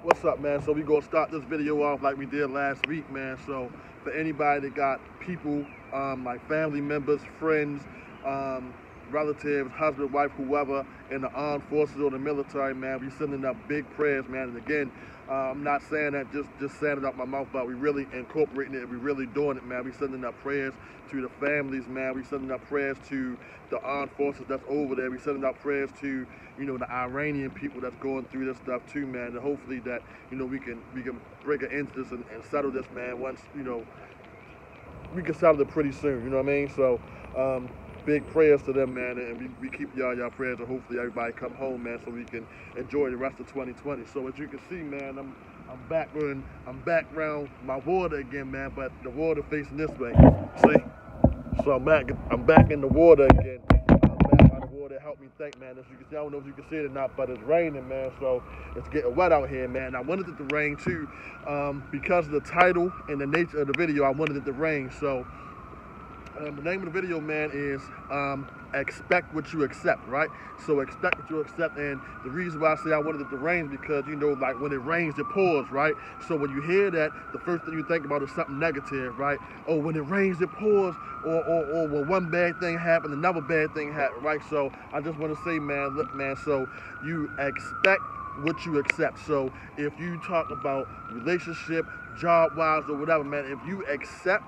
What's up, man? So we gonna start this video off like we did last week, man. So for anybody that got people, like family members, friends, relatives, husband, wife, whoever, in the armed forces or the military, man, we sending up big prayers, man. And again, I'm not saying that just saying it out my mouth, but we really incorporating it. We really doing it, man. We sending up prayers to the families, man. We sending up prayers to the armed forces that's over there. We sending up prayers to, you know, the Iranian people that's going through this stuff too, man. And hopefully that, you know, we can break an end to this and settle this, man. Once, you know, we can settle it pretty soon. You know what I mean? So, big prayers to them, man, and we keep y'all prayers, and hopefully everybody come home, man, so we can enjoy the rest of 2020. So as you can see, man, I'm back around my water again, man, but the water facing this way. See? So I'm back in the water again. I'm back by the water. Help me think, man. As you can see, I don't know if you can see it or not, but it's raining, man. So it's getting wet out here, man. I wanted it to rain too, because of the title and the nature of the video. I wanted it to rain. So the name of the video, man, is expect what you accept, right? So expect what you accept, and the reason why I say I wanted it to rain is because, you know, like when it rains, it pours, right? So when you hear that, the first thing you think about is something negative, right? Oh, when it rains, it pours, or when one bad thing happens, another bad thing happens, right? So I just want to say, man, look, man, so you expect what you accept. So if you talk about relationship, job-wise, or whatever, man, if you accept,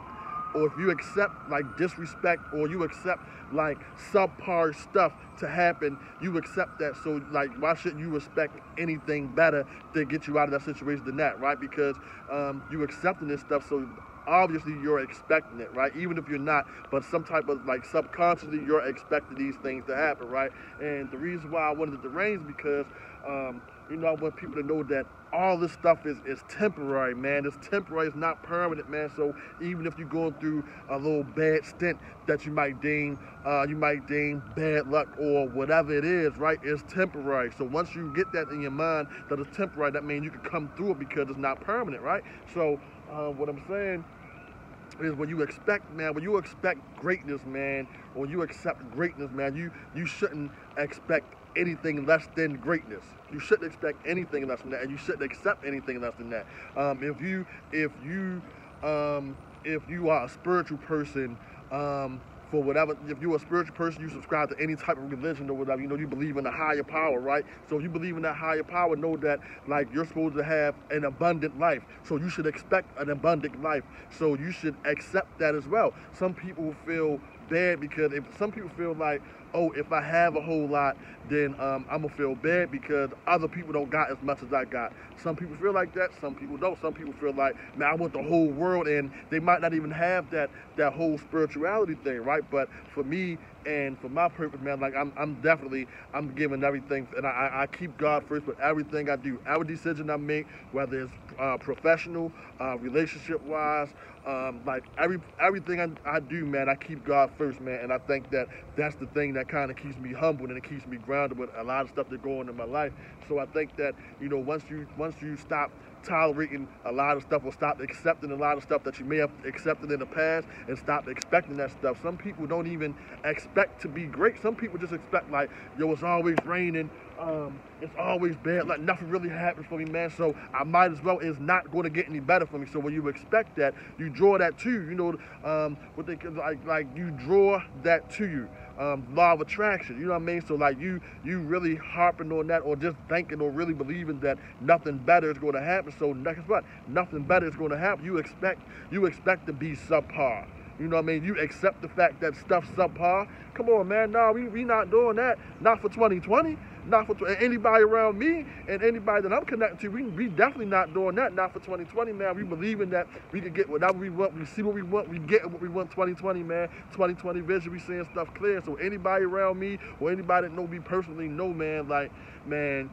or if you accept like disrespect, or you accept like subpar stuff to happen, you accept that. So like, why shouldn't you respect anything better to get you out of that situation than that, right? Because you accepting this stuff, so obviously you're expecting it, right? Even if you're not, but some type of like subconsciously you're expecting these things to happen, right? And the reason why I wanted it to rain is because you know, I want people to know that all this stuff is temporary, man. It's temporary, it's not permanent, man. So even if you're going through a little bad stint that you might deem bad luck or whatever it is, right? It's temporary. So once you get that in your mind that it's temporary, that means you can come through it because it's not permanent, right? So what I'm saying is, when you expect, man, when you expect greatness, man, or when you accept greatness, man, you shouldn't expect anything less than greatness. You shouldn't expect anything less than that, and you shouldn't accept anything less than that. If you are a spiritual person, for whatever, if you're a spiritual person, you subscribe to any type of religion or whatever, you know, you believe in a higher power, right? So if you believe in that higher power, know that, like, you're supposed to have an abundant life. So you should expect an abundant life. So you should accept that as well. Some people feel bad because some people feel like, oh, if I have a whole lot, then I'm gonna feel bad because other people don't got as much as I got. Some people feel like that, some people don't. Some people feel like, man, I want the whole world, and they might not even have that whole spirituality thing, right? But for me and for my purpose, man, like I'm giving everything, and I keep God first with everything I do. Every decision I make, whether it's professional, relationship-wise, like everything I do, man, I keep God first, man. And I think that that's the thing that kind of keeps me humble, and it keeps me grounded with a lot of stuff that's going on in my life. So I think that, you know, once you stop tolerating a lot of stuff, or stop accepting a lot of stuff that you may have accepted in the past, and stop expecting that stuff. Some people don't even expect to be great. Some people just expect, like, yo, it's always raining, it's always bad, like nothing really happens for me, man, so I might as well, it's not going to get any better for me. So when you expect that, you draw that to you, you know, what they like you draw that to you. Law of attraction, you know what I mean? So like you really harping on that, or just thinking or really believing that nothing better is going to happen. So guess what? Nothing better is going to happen. You expect to be subpar. You know what I mean? You accept the fact that stuff's subpar. Come on, man. No, we not doing that. Not for 2020. Not for anybody around me and anybody that I'm connected to. We definitely not doing that. Not for 2020, man. We believing that we can get whatever we want. We see what we want. We get what we want. 2020, man. 2020 vision. We seeing stuff clear. So anybody around me or anybody that know me personally know, man. Like, man,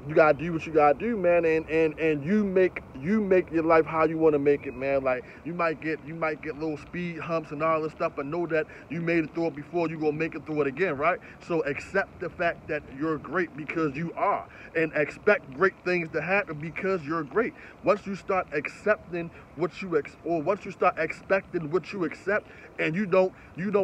you gotta do what you gotta do, man, and you make your life how you want to make it, man. Like, you might get little speed humps and all this stuff, but know that you made it through it before. You gonna make it through it again, right? So accept the fact that you're great because you are, and expect great things to happen because you're great. Once you start accepting what you once you start expecting what you accept, and you don't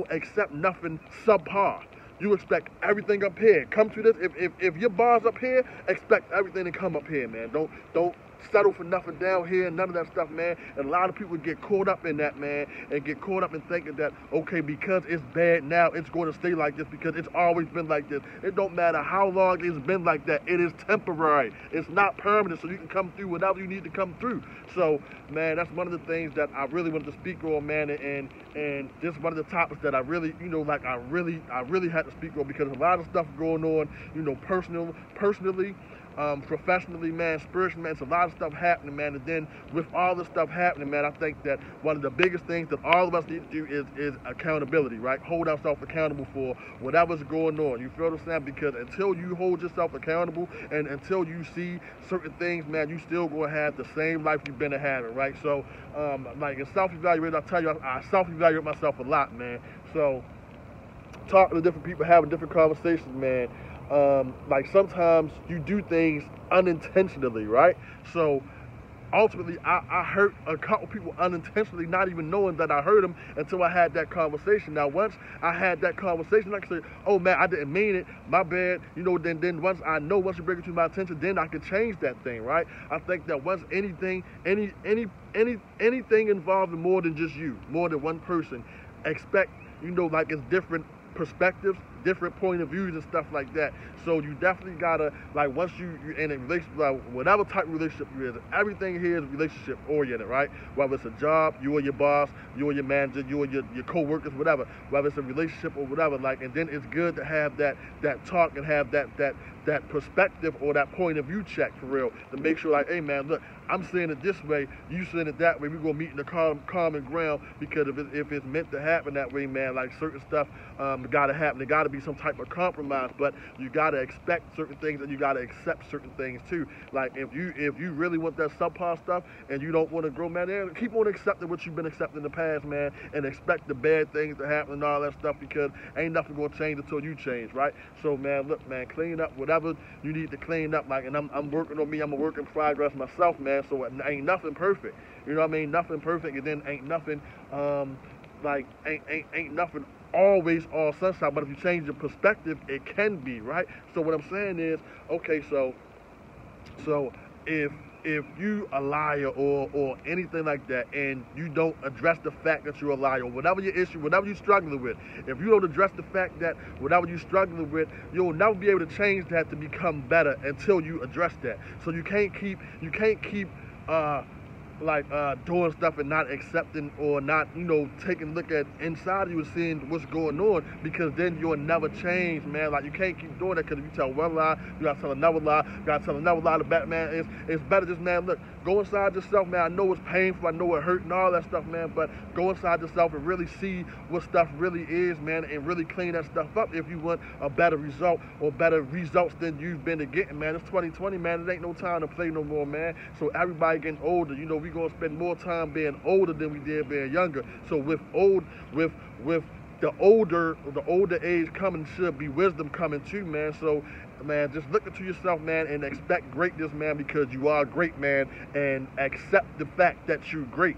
accept nothing subpar. you expect everything up here. Come to this, if your bar's up here, expect everything to come up here, man. Don't settle for nothing down here, none of that stuff, man. And a lot of people get caught up in that, man, and get caught up in thinking that, okay, because it's bad now, it's going to stay like this because it's always been like this. It don't matter how long it's been like that. It is temporary. It's not permanent, so you can come through whatever you need to come through. So, man, that's one of the things that I really wanted to speak on, man, and this is one of the topics that I really, you know, like I really had to speak on because a lot of stuff going on, you know, personally, professionally, man, spiritually, man, it's a lot of stuff happening, man. And then with all this stuff happening, man, I think that one of the biggest things that all of us need to do is accountability, right? Hold ourselves accountable for whatever's going on. You feel what I'm saying? Because until you hold yourself accountable and until you see certain things, man, you still gonna have the same life you've been having, right? So, like in self-evaluation, I tell you, I self-evaluate myself a lot, man. So, talking to different people, having different conversations, man. Like sometimes you do things unintentionally, right? So ultimately I hurt a couple people unintentionally, not even knowing that I hurt them until I had that conversation. Now once I had that conversation, I can say, oh man, I didn't mean it, my bad, you know. Then once you bring it to my attention, then I can change that thing, right? I think that once anything involving more than just you, more than one person, expect, you know, like it's different perspectives, different point of views and stuff like that. So you definitely gotta, like, once you in a relationship, like, whatever type of relationship you're in, everything here is relationship oriented, right? Whether it's a job, you or your boss, you or your manager, you or your co-workers, whatever, whether it's a relationship or whatever, like, and then it's good to have that talk and have that perspective or that point of view check for real, to make sure, like, hey man, look, I'm saying it this way, you saying it that way, we're gonna meet in the common ground, because if it's meant to happen that way, man, like certain stuff gotta happen. There gotta be some type of compromise, but you gotta expect certain things and you gotta accept certain things too. Like if you really want that subpar stuff and you don't want to grow, man, keep on accepting what you've been accepting in the past, man, and expect the bad things to happen and all that stuff, because ain't nothing gonna change until you change, right? So man, look, man, clean up whatever you need to clean up, like, and I'm working on me. I'm a work in progress myself, man. So ain't nothing perfect, you know what I mean? Nothing perfect, and then ain't nothing like ain't nothing always all sunshine. But if you change your perspective, it can be, right? So what I'm saying is, okay, so if you a liar or anything like that, and you don't address the fact that you're a liar, or whatever your issue, whatever you're struggling with, if you don't address the fact that whatever you're struggling with, you'll never be able to change that to become better until you address that. So you can't keep doing stuff and not accepting or not, you know, taking a look at inside of you and seeing what's going on, because then you'll never change, man. Like, you can't keep doing that, because if you tell one lie, you gotta tell another lie, you gotta tell another lie. The Batman it's better just, man, look, go inside yourself, man. I know it's painful, I know it hurt and all that stuff, man, but go inside yourself and really see what stuff really is, man, and really clean that stuff up if you want a better result or better results than you've been getting, man. It's 2020, man. It ain't no time to play no more, man. So everybody getting older, you know, we gonna spend more time being older than we did being younger. So with the older age coming, should be wisdom coming too, man. So man, just look into yourself, man, and expect greatness, man, because you are great, man, and accept the fact that you're great.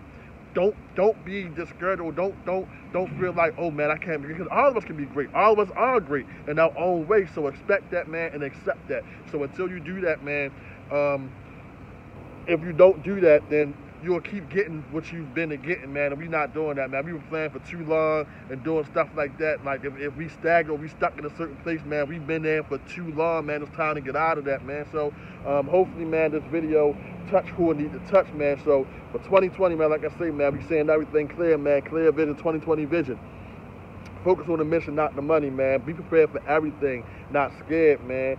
Don't be discouraged, or don't feel like, oh man, I can't be, because all of us can be great. All of us are great in our own way. So expect that, man, and accept that. So until you do that, man, if you don't do that, then you'll keep getting what you've been getting, man, and we're not doing that, man. We were playing for too long and doing stuff like that. Like, if we stagnate or we stuck in a certain place, man, we've been there for too long, man. It's time to get out of that, man. So hopefully, man, this video touch who it needs to touch, man. So for 2020, man, like I say, man, we saying everything clear, man. Clear vision, 2020 vision. Focus on the mission, not the money, man. Be prepared for everything, not scared, man.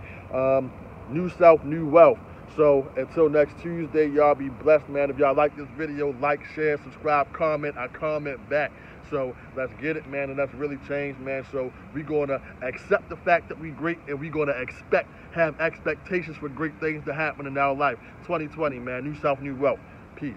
New self, new wealth. So until next Tuesday, y'all be blessed, man. If y'all like this video, like, share, subscribe, comment. I comment back. So let's get it, man, and let's really change, man. So we're gonna accept the fact that we're great, and we're gonna have expectations for great things to happen in our life. 2020, man. New self, new wealth. Peace.